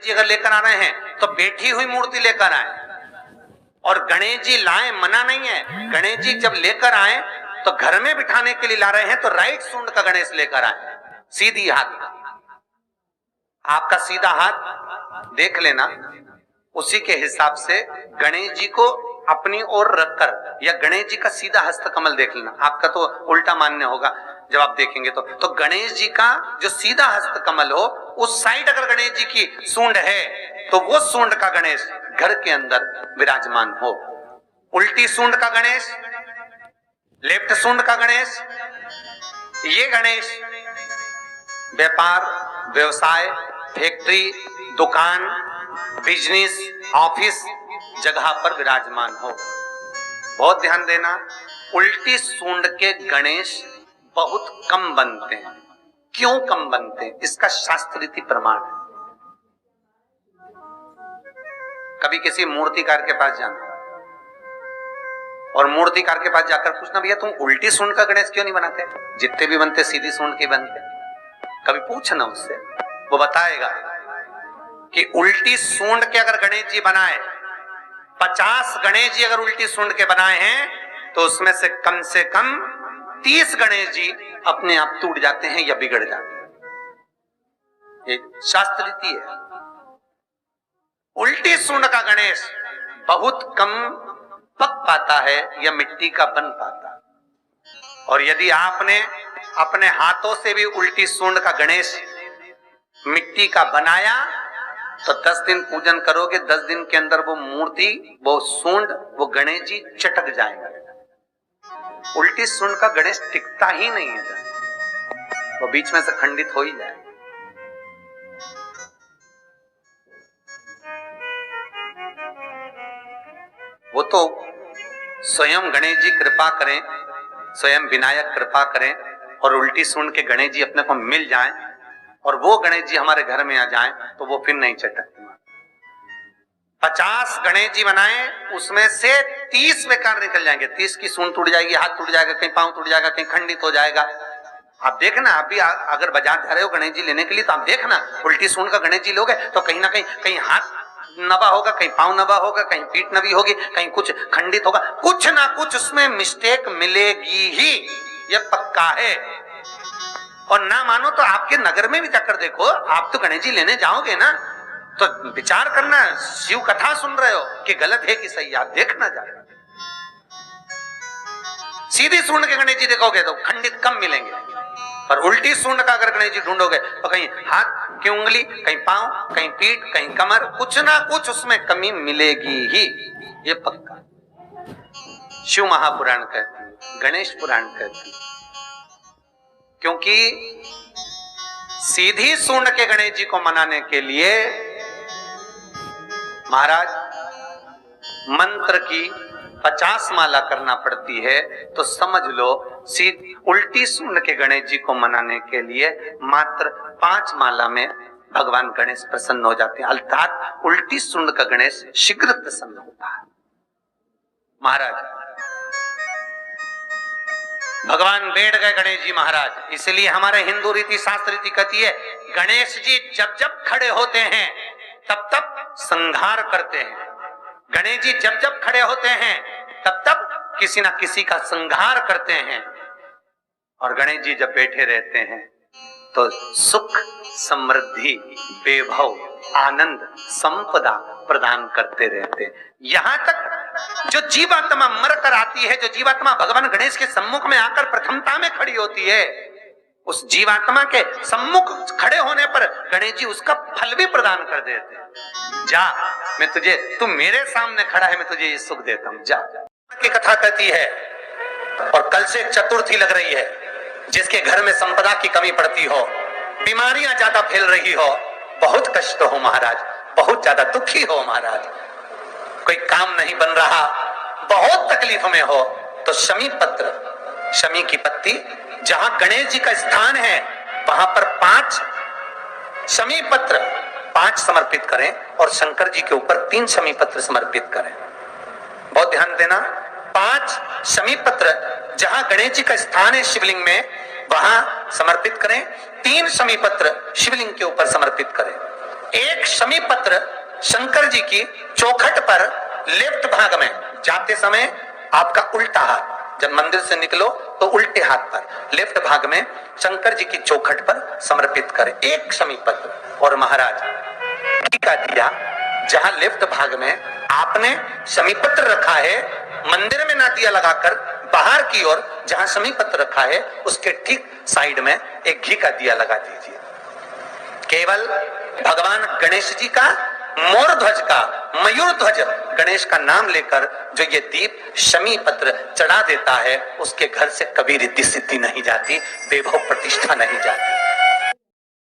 जी अगर लेकर आ रहे हैं तो बैठी हुई मूर्ति लेकर आए, और गणेश जी लाए मना नहीं है। गणेश जी जब लेकर आए तो घर में बिठाने के लिए ला रहे हैं तो राइट सूंड का गणेश लेकर आए, सीधी हाथ का। आपका सीधा हाथ देख लेना, उसी के हिसाब से गणेश जी को अपनी ओर रखकर, या गणेश जी का सीधा हस्त कमल देख लेना। आपका तो उल्टा मान्य होगा जब आप देखेंगे तो गणेश जी का जो सीधा हस्त कमल हो उस साइड अगर गणेश जी की सूंड है तो वो सूंड का गणेश घर के अंदर विराजमान हो। उल्टी सूंड का गणेश, लेफ्ट सूंड का गणेश, ये गणेश व्यापार, व्यवसाय, फैक्ट्री, दुकान, बिजनेस, ऑफिस जगह पर विराजमान हो। बहुत ध्यान देना, उल्टी सूंड के गणेश बहुत कम बनते हैं। क्यों कम बनते हैं? इसका शास्त्रीय प्रमाण है। कभी किसी मूर्तिकार के पास जाना और मूर्तिकार के पास जाकर पूछना, भैया तुम उल्टी सूंड का गणेश क्यों नहीं बनाते? जितने भी बनते सीधी सूंड के बनते। कभी पूछना उससे, वो बताएगा कि उल्टी सूंड के अगर गणेश जी बनाए, 50 गणेश जी अगर उल्टी सूंड के बनाए हैं तो उसमें से कम 30 गणेश जी अपने आप टूट जाते हैं या बिगड़ जाते हैं। ये शास्त्र रीति है। उल्टी सूंड का गणेश बहुत कम पक पाता है या मिट्टी का बन पाता है। और यदि आपने अपने हाथों से भी उल्टी सूंड का गणेश मिट्टी का बनाया तो 10 दिन पूजन करोगे, 10 दिन के अंदर वो मूर्ति, वो सूंड, वो गणेश जी चटक जाएगा। उल्टी सूंड का गणेश टिकता ही नहीं है, वो बीच में से खंडित हो ही जाए। वो तो स्वयं गणेश जी कृपा करें, स्वयं विनायक कृपा करें और उल्टी सूंड के गणेश जी अपने को मिल जाएं और वो गणेश जी हमारे घर में आ जाएं तो वो फिर नहीं चटकते। 50 गणेश जी बनाए, उसमें से 30 बेकार निकल जाएंगे। 30 की सूंड टूट जाएगी, हाथ टूट जाएगा, कहीं पांव टूट जाएगा, कहीं खंडित हो जाएगा। आप देखना, आप भी अगर बाजार जा रहे हो गणेश जी लेने के लिए तो आप देखना, उल्टी सूंड का गणेश जी लोगे तो कहीं ना कहीं हाथ नबा होगा, कहीं पांव नबा होगा, कहीं पीठ नबी होगी, कहीं कुछ खंडित होगा, कुछ ना कुछ उसमें मिस्टेक मिलेगी ही, ये पक्का है। और ना मानो तो आपके नगर में भी जाकर देखो, आप तो गणेश जी लेने जाओगे ना तो विचार करना, शिव कथा सुन रहे हो कि गलत है कि सही, आप देखना जाकर। सीधी सूंड के गणेश जी देखोगे तो खंडित कम मिलेंगे, पर उल्टी सूंड का अगर गणेश जी ढूंढोगे तो कहीं हाथ की उंगली, कहीं पांव, कहीं पीठ, कहीं कमर, कुछ ना कुछ उसमें कमी मिलेगी ही, ये पक्का। शिव महापुराण कहते हैं, गणेश पुराण कहते हैं, क्योंकि सीधी सूंड के गणेश जी को मनाने के लिए महाराज मंत्र की 50 माला करना पड़ती है। तो समझ लो उल्टी सूंड के गणेश जी को मनाने के लिए मात्र 5 माला में भगवान गणेश प्रसन्न हो जाते हैं, अर्थात उल्टी सूंड का गणेश शीघ्र प्रसन्न होता है। महाराज भगवान बैठ गए गणेश जी महाराज, इसलिए हमारे हिंदू रीति शास्त्र रीति कहती है गणेश जी जब जब खड़े होते हैं तब तब संहार करते हैं। गणेश जी जब जब खड़े होते हैं तब तब किसी ना किसी का संहार करते हैं। और गणेश जी जब बैठे रहते हैं तो सुख, समृद्धि, वैभव, आनंद, संपदा प्रदान करते रहते हैं। यहां तक जो जीवात्मा मर कर आती है, जो जीवात्मा भगवान गणेश के सम्मुख में आकर प्रथमता में खड़ी होती है, उस जीवात्मा के सम्मुख खड़े होने पर गणेश जी उसका फल भी प्रदान कर देते हैं। जा, मैं तुझे, तू मेरे सामने खड़ा है, मैं तुझे ये सुख देता हूं, जा। की कथा कहती है, और कल से चतुर्थी लग रही है, जिसके घर में संपदा की कमी पड़ती हो, बीमारियां ज्यादा फैल रही हो, बहुत कष्ट हो महाराज, बहुत ज्यादा दुखी हो महाराज, कोई काम नहीं बन रहा, बहुत तकलीफ में हो, तो शमी पत्र, शमी की पत्ती, जहां गणेश जी का स्थान है वहां पर 5 शमी पत्र 5 समर्पित करें और शंकर जी के ऊपर 3 शमी पत्र समर्पित करें। बहुत ध्यान देना, 5 शमी पत्र जहां गणेश जी का स्थान है शिवलिंग में वहां समर्पित करें, 3 शमी पत्र शिवलिंग के ऊपर समर्पित करें। एक शमी पत्र शंकर जी की चौखट पर लेफ्ट भाग में जाते समय आपका उल्टा हाथ, जब मंदिर से निकलो तो उल्टे हाथ पर लेफ्ट भाग में शंकर जी की चौखट पर समर्पित करें एक शमी पत्र। और महाराज घी का दिया जहां लेफ्ट भाग में आपने शमी पत्र रखा है, मंदिर में ना दिया लगाकर बाहर की ओर जहां शमी पत्र रखा है उसके ठीक साइड में एक घी का दिया लगा दीजिए। केवल भगवान गणेश जी का मोर ध्वज का, मयूर ध्वज गणेश का नाम लेकर जो ये दीप शमी पत्र चढ़ा देता है उसके घर से कभी रिद्धि सिद्धि नहीं जाती, वैभव प्रतिष्ठा नहीं जाती।